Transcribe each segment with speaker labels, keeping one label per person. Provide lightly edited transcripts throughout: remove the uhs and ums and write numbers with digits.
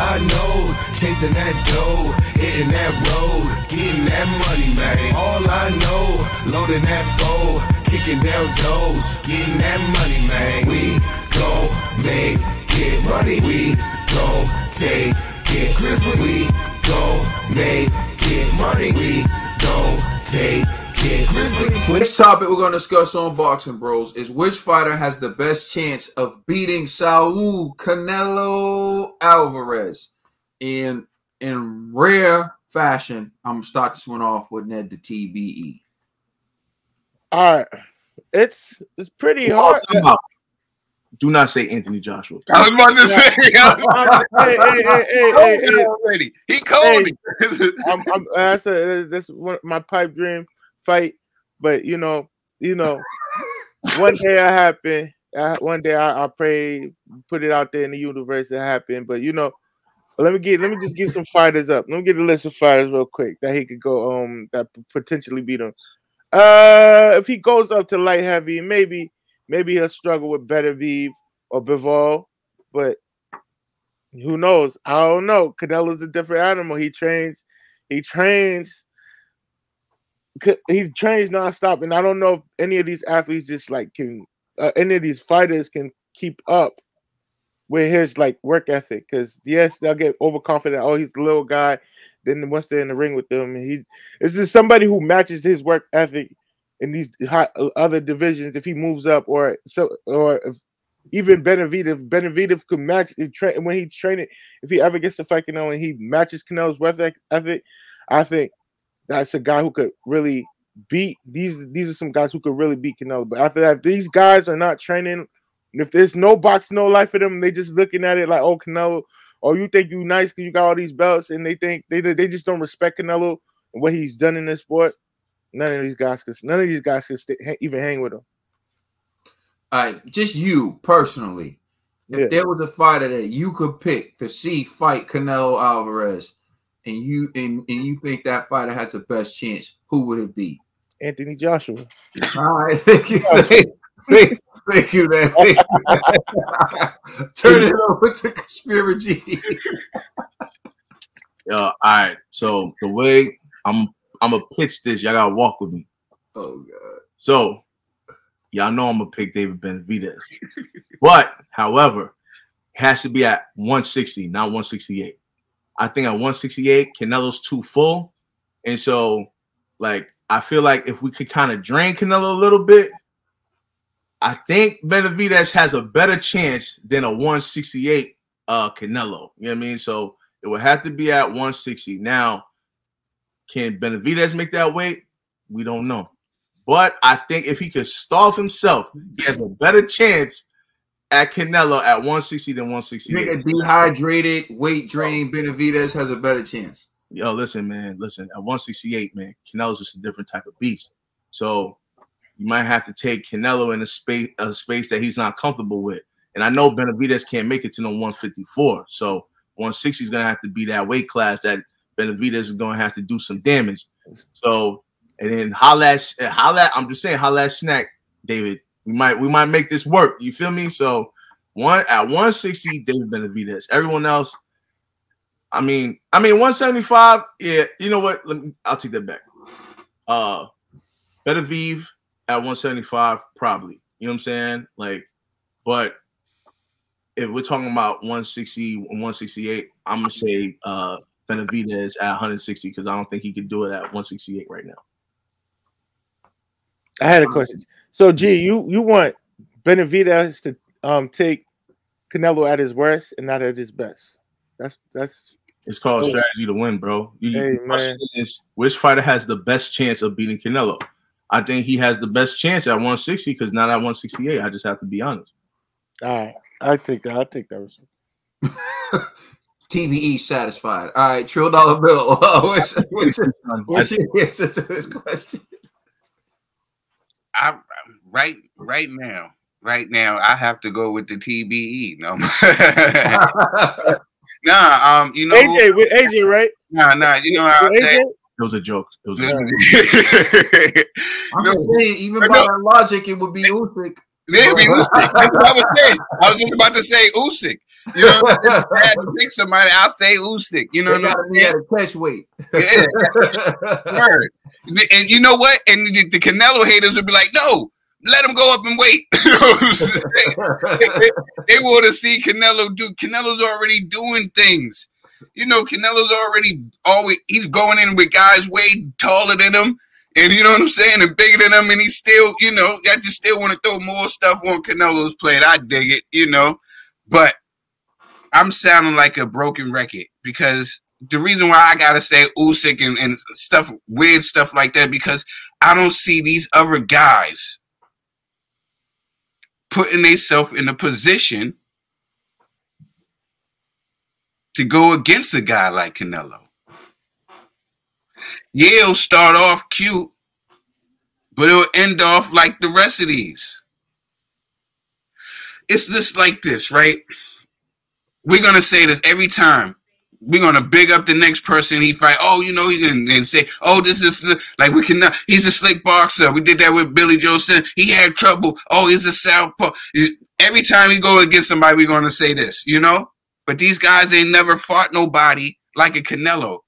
Speaker 1: I know, chasing that dough, hitting that road, getting that money, man. All I know, loading that foe, kicking down doors, getting that money, man. We gon' make it money. We gon' take it grizzly. We gon' make it money. We gon' take it grizzly.
Speaker 2: Next topic we're going to discuss on Boxing Bros is which fighter has the best chance of beating Saul Canelo Alvarez. In rare fashion, I'm going to start this one off with Ned the TBE.
Speaker 3: All right. It's pretty hard.
Speaker 4: Do not say Anthony Joshua.
Speaker 5: I was about to say, already. He called it.
Speaker 3: I said this is my pipe dream fight, but you know, one day it happened. One day I pray, put it out there in the universe. It happened, but let me just get some fighters up. Let me get a list of fighters real quick that he could go that potentially beat him. If he goes up to light heavy, maybe he'll struggle with Beterbiev or Bivol, but who knows? I don't know. Canelo's a different animal. He trains nonstop, and I don't know if any of these athletes just any of these fighters can keep up with his work ethic. Because yes, they'll get overconfident. Oh, he's a little guy. Then once they're in the ring with them, it's just somebody who matches his work ethic in these other divisions. If he moves up, or if even Benavidez could match when he's training. If he ever gets to fight Canelo and he matches Canelo's work ethic, I think that's a guy who could really beat these. These are some guys who could really beat Canelo. But after that, if these guys are not training, if there's no boxing, no life for them, they just looking at it like, oh, Canelo. Oh, you think you nice because you got all these belts, and they think they just don't respect Canelo and what he's done in this sport. None of these guys can even hang with him.
Speaker 2: All right, just you personally. If there was a fighter that you could pick to see fight Canelo Alvarez, and you think that fighter has the best chance, who would it be?
Speaker 3: Anthony Joshua.
Speaker 2: All right, thank you. Thank you, man. Turn it over to Conspiracy.
Speaker 4: All right. So the way I'm gonna pitch this, y'all gotta walk with me.
Speaker 2: Oh God.
Speaker 4: So y'all know I'm gonna pick David Benavidez, but however, it has to be at 160, not 168. I think at 168, Canelo's too full, and so I feel like if we could kind of drain Canelo a little bit, I think Benavidez has a better chance than a 168 Canelo. You know what I mean? So it would have to be at 160. Now, can Benavidez make that weight? We don't know. But I think if he could starve himself, he has a better chance at Canelo at 160 than 168.
Speaker 2: You think a dehydrated, weight drained Benavidez has a better chance?
Speaker 4: Yo, listen, man. Listen, at 168, man, Canelo's just a different type of beast. So you might have to take Canelo in a space that he's not comfortable with. And I know Benavidez can't make it to no 154. So 160 is going to have to be that weight class that Benavidez is going to have to do some damage. So, and then holla I'm just saying, holla at Snack, David. We might make this work. You feel me? So at 160, David Benavidez. Everyone else, I mean 175, yeah, you know what? I'll take that back. Beterbiev at 175, probably. You know what I'm saying? But if we're talking about 160, 168, I'm gonna say Benavidez at 160 because I don't think he could do it at 168 right now.
Speaker 3: I had a question. So, G, you want Benavidez to take Canelo at his worst and not at his best? That's
Speaker 4: it's called strategy to win, bro.
Speaker 3: The
Speaker 4: question is, which fighter has the best chance of beating Canelo? I think he has the best chance at 160 because not at 168. I just have to be honest.
Speaker 3: All right, I'll take that. I'll take that.
Speaker 2: TBE satisfied. All right, $1 bill. What's your answer to this question?
Speaker 5: Right now, I have to go with the TBE. No, you know
Speaker 3: AJ with AJ, right?
Speaker 5: Nah. You know how I say.
Speaker 4: It was a joke. It was
Speaker 2: I'm saying, even by that logic, it would be Usyk.
Speaker 5: It'd be Usyk. That's what I was saying. I was just about to say Usyk. You know, if I had to pick somebody, I'll say Usyk. You know,
Speaker 2: they gotta be at a catch weight.
Speaker 5: Yeah. Word. And you know what? And the Canelo haters would be like, no, let him go up and wait. You know what I'm saying? They want to see Canelo do. Canelo's already doing things. You know, Canelo's always he's going in with guys way taller than him. And you know what I'm saying? And bigger than him. And he's still, you know, I just still want to throw more stuff on Canelo's plate. I dig it, you know. But I'm sounding like a broken record because the reason why I gotta say Usyk and stuff, weird stuff like that, because I don't see these other guys putting themselves in a position to go against a guy like Canelo. Yeah, it'll start off cute, but it'll end off like the rest of these. It's just like this, right? We're gonna say this every time. We're gonna big up the next person he fight. Oh, you know, and say, oh, this is like we can. He's a slick boxer. We did that with Billy Joe. Said he had trouble. Oh, he's a southpaw. Every time we go against somebody, we're gonna say this, you know. But these guys ain't never fought nobody like a Canelo,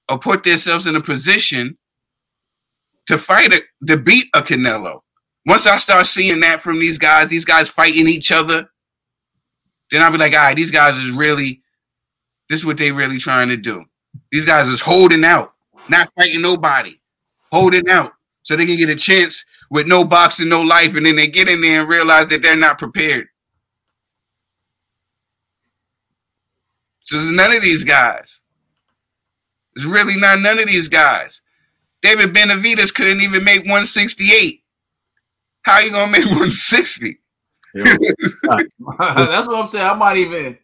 Speaker 5: or put themselves in a position to to beat a Canelo. Once I start seeing that from these guys fighting each other, then I'll be like, all right, these guys is really. This is what they really trying to do. These guys is holding out, not fighting nobody, holding out so they can get a chance with no boxing, no life, and then they get in there and realize that they're not prepared. So there's none of these guys. There's really not none of these guys. David Benavidez couldn't even make 168. How you gonna make 160?
Speaker 2: That's what I'm saying. I might even.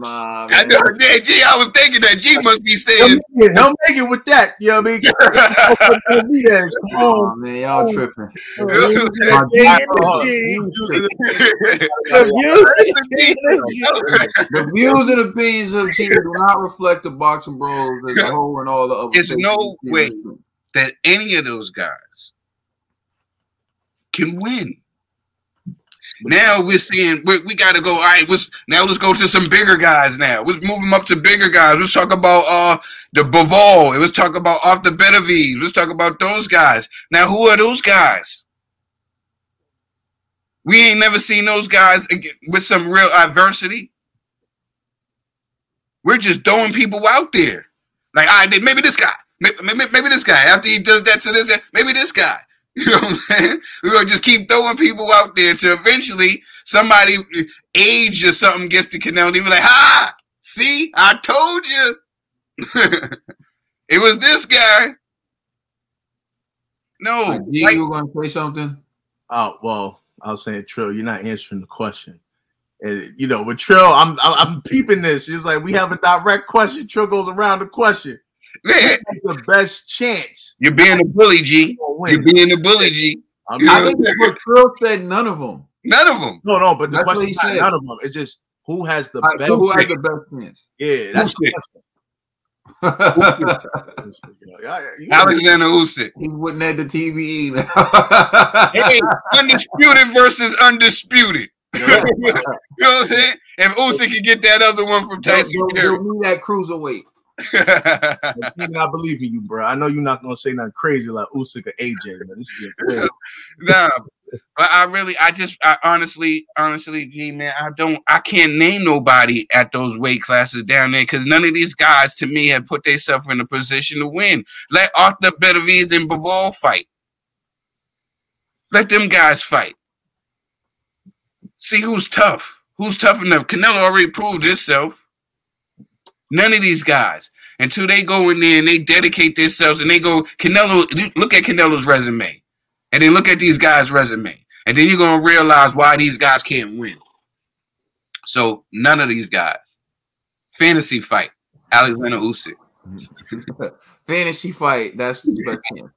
Speaker 5: I know, man, G, I was thinking that G must be saying
Speaker 4: he'll make it with that. You know what I mean?
Speaker 2: Come on, man, y'all tripping. The views and opinions of G do not reflect the Boxing Bros as a whole and all the other.
Speaker 5: There's no way that any of those guys can win. Now we're seeing we got to go. All right, now let's go to some bigger guys. Now let's move them up to bigger guys. Let's talk about the Bivol. Let's talk about off the Benavidez. Let's talk about those guys. Now, who are those guys? We ain't never seen those guys with some real adversity. We're just throwing people out there. Like, all right, maybe this guy. Maybe this guy. After he does that to this guy, maybe this guy. You know what I'm saying? We're going to just keep throwing people out there to eventually somebody age or something gets to Canelo. They be like, ha! See? I told you. It was this guy. No.
Speaker 2: You were going to say something?
Speaker 4: Oh, well, I was saying, Trill, you're not answering the question. And, you know, with Trill, I'm peeping this. It's like we have a direct question. Trill goes around the question.
Speaker 5: Man,
Speaker 4: that's the best chance.
Speaker 5: You're being a bully, G. You're being a bully, G.
Speaker 2: I think what Trill said, none of them.
Speaker 5: None of them.
Speaker 4: No, but the question is not none of them. It's just who has the best.
Speaker 2: Who has the best chance?
Speaker 4: Yeah, that's the
Speaker 5: question. Alexander Usyk.
Speaker 2: He wouldn't have the TV.
Speaker 5: Hey, undisputed versus undisputed. You know what I'm saying? If Usyk can get that other one from Tyson Fury,
Speaker 2: he'll need that cruiserweight.
Speaker 4: I believe in you, bro. I know you're not gonna say nothing crazy like Usyk or AJ, man. This is crazy.
Speaker 5: Nah, but I honestly, G, man, I can't name nobody at those weight classes down there because none of these guys, to me, have put themselves in a position to win. Let Arthur Benavidez and Bivol fight. Let them guys fight. See who's tough. Who's tough enough? Canelo already proved himself. None of these guys, until they go in there and they dedicate themselves and they go, Canelo, look at Canelo's resume. And then look at these guys' resume. And then you're going to realize why these guys can't win. So none of these guys. Fantasy fight, Alexander Usyk.
Speaker 2: Fantasy fight, that's the best thing.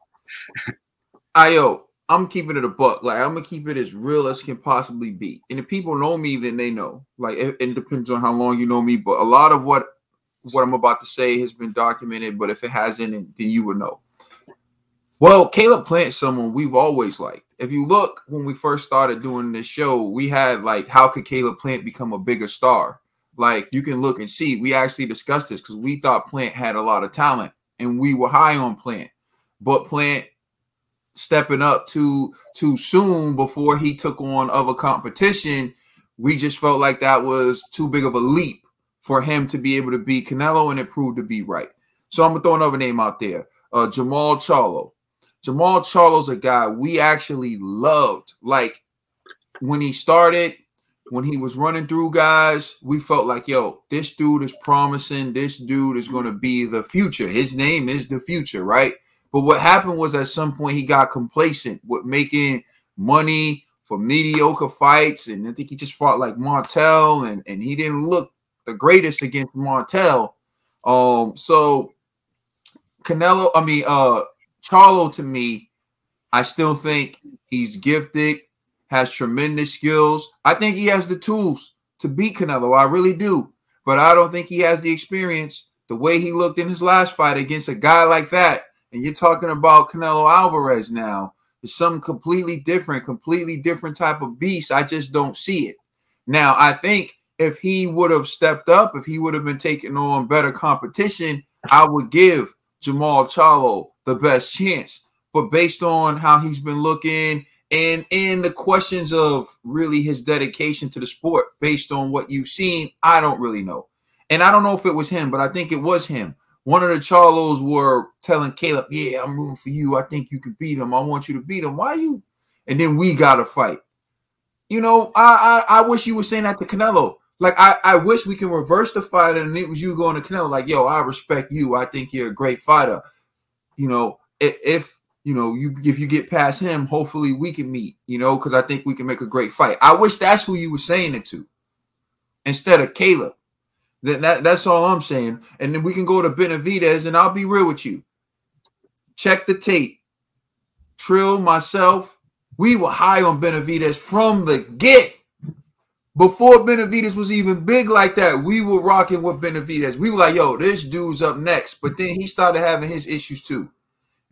Speaker 2: I'm keeping it a buck. Like, I'm going to keep it as real as can possibly be. And if people know me, then they know. Like, it depends on how long you know me. But a lot of what I'm about to say has been documented, but if it hasn't, then you would know. Well, Caleb Plant's someone we've always liked. if you look, when we first started doing this show, we had like, how could Caleb Plant become a bigger star? Like, you can look and see. We actually discussed this because we thought Plant had a lot of talent, and we were high on Plant. But Plant stepping up too soon before he took on other competition, we just felt like that was too big of a leap for him to be able to beat Canelo, and it proved to be right. So I'm going to throw another name out there, Jamal Charlo. Jamal Charlo's a guy we actually loved. Like, when he started, when he was running through guys, we felt like, yo, this dude is promising. This dude is going to be the future. His name is the future, right? But what happened was at some point he got complacent with making money for mediocre fights. And I think he just fought like Martel, and he didn't look the greatest against Martel. So Charlo, to me, I still think he's gifted, has tremendous skills. I think he has the tools to beat Canelo. I really do. But I don't think he has the experience. The way he looked in his last fight against a guy like that, and you're talking about Canelo Alvarez now, it's something completely different type of beast. I just don't see it. Now, I think if he would have stepped up, if he would have been taking on better competition, I would give Jamal Charlo the best chance. But based on how he's been looking and in the questions of really his dedication to the sport, based on what you've seen, I don't really know. And I don't know if it was him, but I think it was him. One of the Charlos were telling Caleb, yeah, I'm rooting for you. I think you can beat him. I want you to beat him. Why you? And then we got to fight. You know, I wish you were saying that to Canelo. Like, I wish we can reverse the fight, and it was you going to Canelo like, yo, I respect you. I think you're a great fighter. You know, if you get past him, hopefully we can meet, you know, because I think we can make a great fight. I wish that's who you were saying it to instead of Caleb. That's all I'm saying. And then we can go to Benavidez, and I'll be real with you. Check the tape. Trill, myself, we were high on Benavidez from the get. Before Benavidez was even big like that, we were rocking with Benavidez. We were like, yo, this dude's up next. But then he started having his issues too.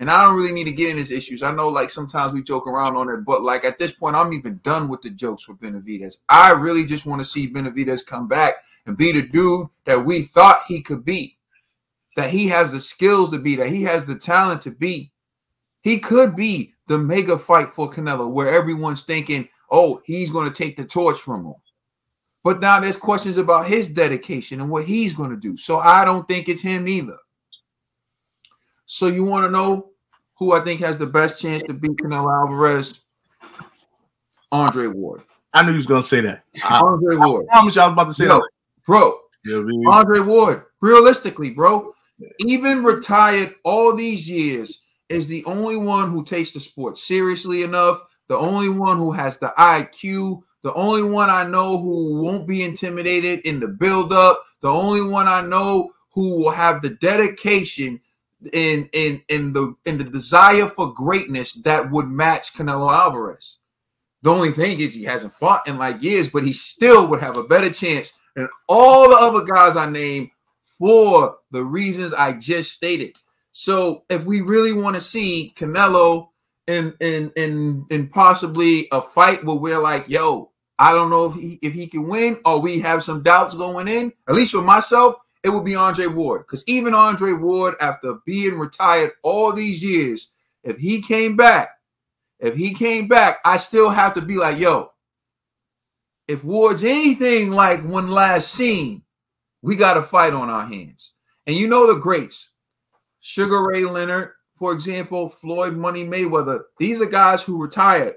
Speaker 2: And I don't really need to get in his issues. I know, like, sometimes we joke around on it, but, like, at this point, I'm even done with the jokes with Benavidez. I really just want to see Benavidez come back and be the dude that we thought he could be, that he has the skills to be, that he has the talent to be. He could be the mega fight for Canelo, where everyone's thinking, oh, he's going to take the torch from him. But now there's questions about his dedication and what he's going to do. So I don't think it's him either. So you want to know who I think has the best chance to beat Canelo Alvarez? Andre Ward.
Speaker 4: I knew he was going to say that.
Speaker 2: Andre Ward.
Speaker 4: I promise you I was about to say that.
Speaker 2: Bro, Andre Ward, realistically, bro, even retired all these years, is the only one who takes the sport seriously enough, the only one who has the IQ, the only one I know who won't be intimidated in the build-up, the only one I know who will have the dedication in the desire for greatness that would match Canelo Alvarez. The only thing is he hasn't fought in like years, but he still would have a better chance than all the other guys I named for the reasons I just stated. So if we really want to see Canelo in possibly a fight where we're like, yo, I don't know if he can win, or we have some doubts going in, at least for myself, it would be Andre Ward. Because even Andre Ward, after being retired all these years, if he came back, I still have to be like, yo, if Ward's anything like when last seen, we got a fight on our hands. And you know the greats, Sugar Ray Leonard, for example, Floyd Money Mayweather. These are guys who retired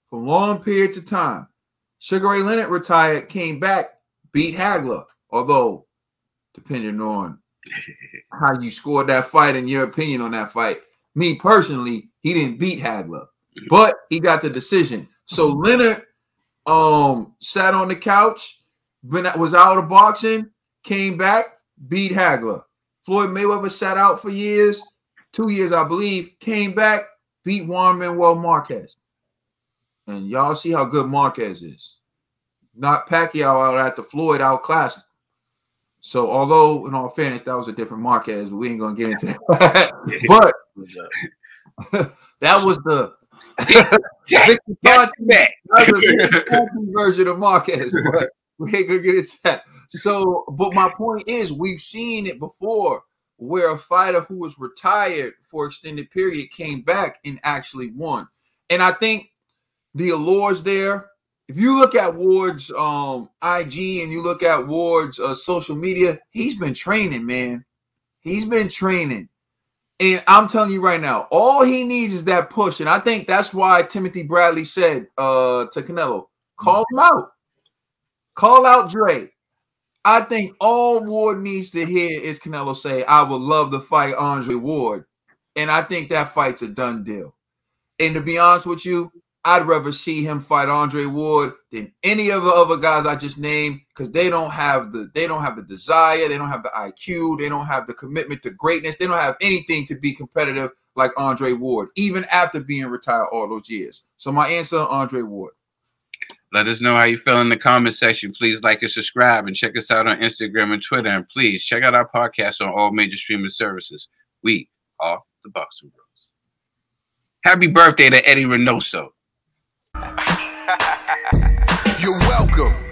Speaker 2: for long periods of time. Sugar Ray Leonard retired, came back, beat Hagler. Although, depending on how you scored that fight and your opinion on that fight, me personally, he didn't beat Hagler, but he got the decision. So Leonard sat on the couch, was out of boxing, came back, beat Hagler. Floyd Mayweather sat out for years, 2 years, I believe, came back, beat Juan Manuel Marquez. And y'all see how good Marquez is. Not Pacquiao out after Floyd outclassed him. So although, in all fairness, that was a different Marquez, but we ain't going to get into that. But that was the Victor
Speaker 5: That's
Speaker 2: Conte, that's a Victor Conte version of Marquez, but we ain't gonna get into that. So, but my point is, we've seen it before where a fighter who was retired for extended period came back and actually won. And I think the allure's there. If you look at Ward's IG and you look at Ward's social media, he's been training, man. He's been training. And I'm telling you right now, all he needs is that push. And I think that's why Timothy Bradley said to Canelo, call him out. Call out Dre. I think all Ward needs to hear is Canelo say, I would love to fight Andre Ward. And I think that fight's a done deal. And to be honest with you, I'd rather see him fight Andre Ward than any of the other guys I just named, because they don't have the desire, they don't have the IQ, they don't have the commitment to greatness, they don't have anything to be competitive like Andre Ward, even after being retired all those years. So my answer, Andre Ward.
Speaker 5: Let us know how you feel in the comment section. Please like and subscribe, and check us out on Instagram and Twitter. And please check out our podcast on all major streaming services. We are the Boxing Bros. Happy birthday to Eddie Reynoso.
Speaker 1: You're welcome.